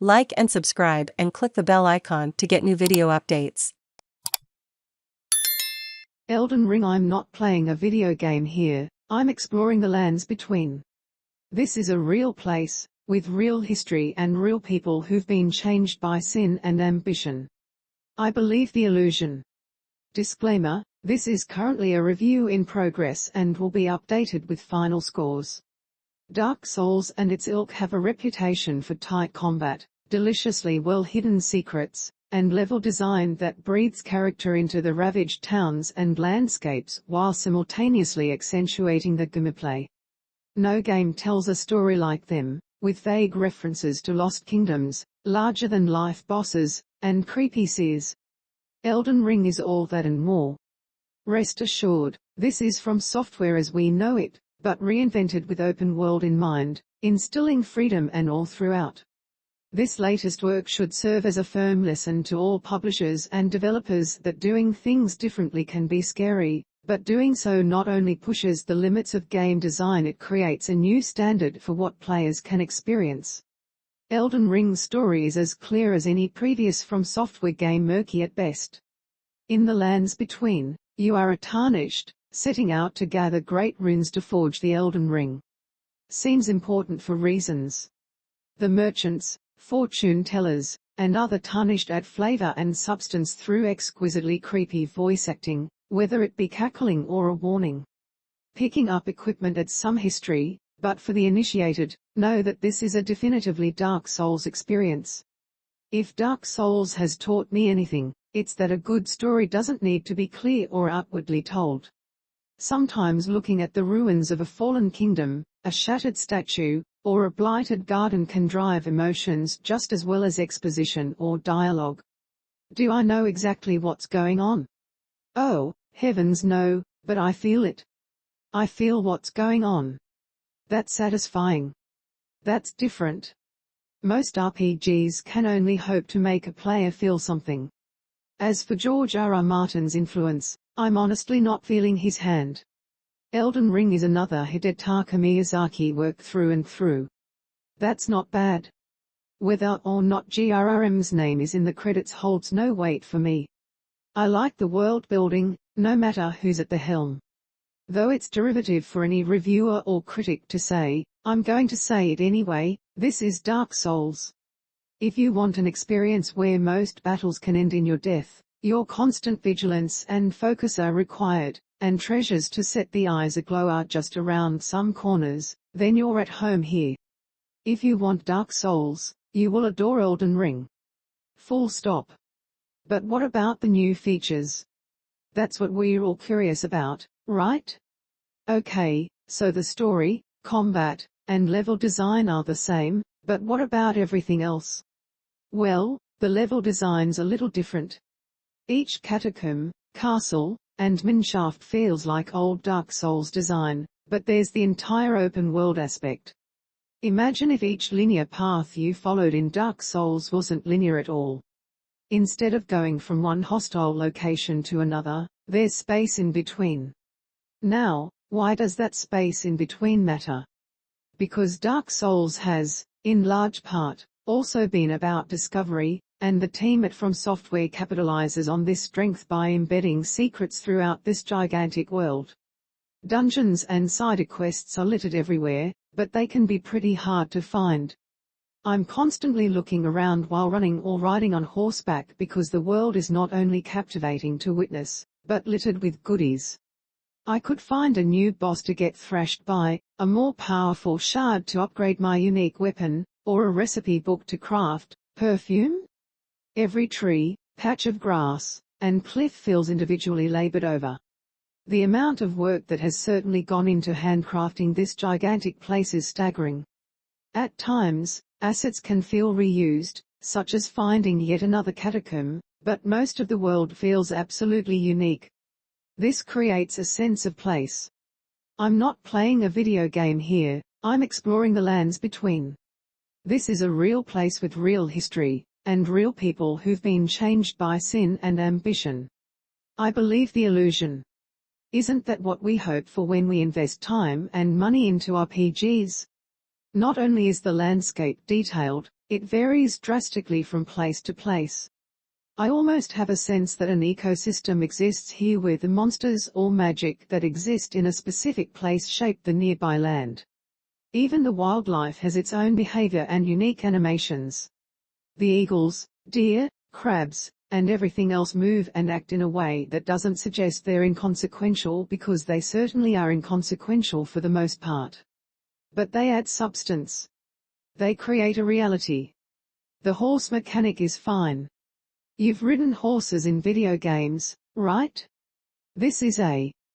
Like and subscribe and click the bell icon to get new video updates. Elden Ring. I'm not playing a video game here, I'm exploring the lands between. This is a real place, with real history and real people who've been changed by sin and ambition. I believe the illusion. Disclaimer, this is currently a review in progress and will be updated with final scores. Dark Souls and its ilk have a reputation for tight combat, deliciously well-hidden secrets, and level design that breathes character into the ravaged towns and landscapes while simultaneously accentuating the gameplay. No game tells a story like them, with vague references to lost kingdoms, larger-than-life bosses, and creepy seers. Elden Ring is all that and more. Rest assured, this is From Software as we know it, but reinvented with open world in mind, instilling freedom and all throughout. This latest work should serve as a firm lesson to all publishers and developers that doing things differently can be scary, but doing so not only pushes the limits of game design, it creates a new standard for what players can experience. Elden Ring's story is as clear as any previous From Software game, murky at best. In the lands between, you are a tarnished, setting out to gather great runes to forge the Elden Ring. Seems important for reasons. The merchants, fortune tellers, and other tarnished add flavor and substance through exquisitely creepy voice acting, whether it be cackling or a warning. Picking up equipment adds some history, but for the initiated, know that this is a definitively Dark Souls experience. If Dark Souls has taught me anything, it's that a good story doesn't need to be clear or outwardly told. Sometimes looking at the ruins of a fallen kingdom, a shattered statue, or a blighted garden can drive emotions just as well as exposition or dialogue. Do I know exactly what's going on? Oh, heavens no, but I feel it. I feel what's going on. That's satisfying. That's different. Most RPGs can only hope to make a player feel something. As for George R.R. Martin's influence, I'm honestly not feeling his hand. Elden Ring is another Hidetaka Miyazaki work through and through. That's not bad. Whether or not GRRM's name is in the credits holds no weight for me. I like the world building, no matter who's at the helm. Though it's derivative for any reviewer or critic to say, I'm going to say it anyway, this is Dark Souls. If you want an experience where most battles can end in your death, your constant vigilance and focus are required, and treasures to set the eyes aglow are just around some corners, then you're at home here. If you want Dark Souls, you will adore Elden Ring. Full stop. But what about the new features? That's what we're all curious about, right? Okay, so the story, combat, and level design are the same, but what about everything else? Well, the level design's a little different. Each catacomb, castle, and mineshaft feels like old Dark Souls design, but there's the entire open world aspect. Imagine if each linear path you followed in Dark Souls wasn't linear at all. Instead of going from one hostile location to another, there's space in between. Now, why does that space in between matter? Because Dark Souls has, in large part, also been about discovery, and the team at From Software capitalizes on this strength by embedding secrets throughout this gigantic world. Dungeons and side quests are littered everywhere, but they can be pretty hard to find. I'm constantly looking around while running or riding on horseback because the world is not only captivating to witness, but littered with goodies. I could find a new boss to get thrashed by, a more powerful shard to upgrade my unique weapon, or a recipe book to craft perfume. Every tree, patch of grass, and cliff feels individually labored over. The amount of work that has certainly gone into handcrafting this gigantic place is staggering. At times, assets can feel reused, such as finding yet another catacomb, but most of the world feels absolutely unique. This creates a sense of place. I'm not playing a video game here, I'm exploring the lands between. This is a real place with real history, and real people who've been changed by sin and ambition. I believe the illusion. Isn't that what we hope for when we invest time and money into RPGs? Not only is the landscape detailed, It varies drastically from place to place. I almost have a sense that an ecosystem exists here where the monsters or magic that exist in a specific place shape the nearby land. Even the wildlife has its own behavior and unique animations. The eagles, deer, crabs, and everything else move and act in a way that doesn't suggest they're inconsequential, because they certainly are inconsequential for the most part. But they add substance. They create a reality. The horse mechanic is fine. You've ridden horses in video games, right? This is a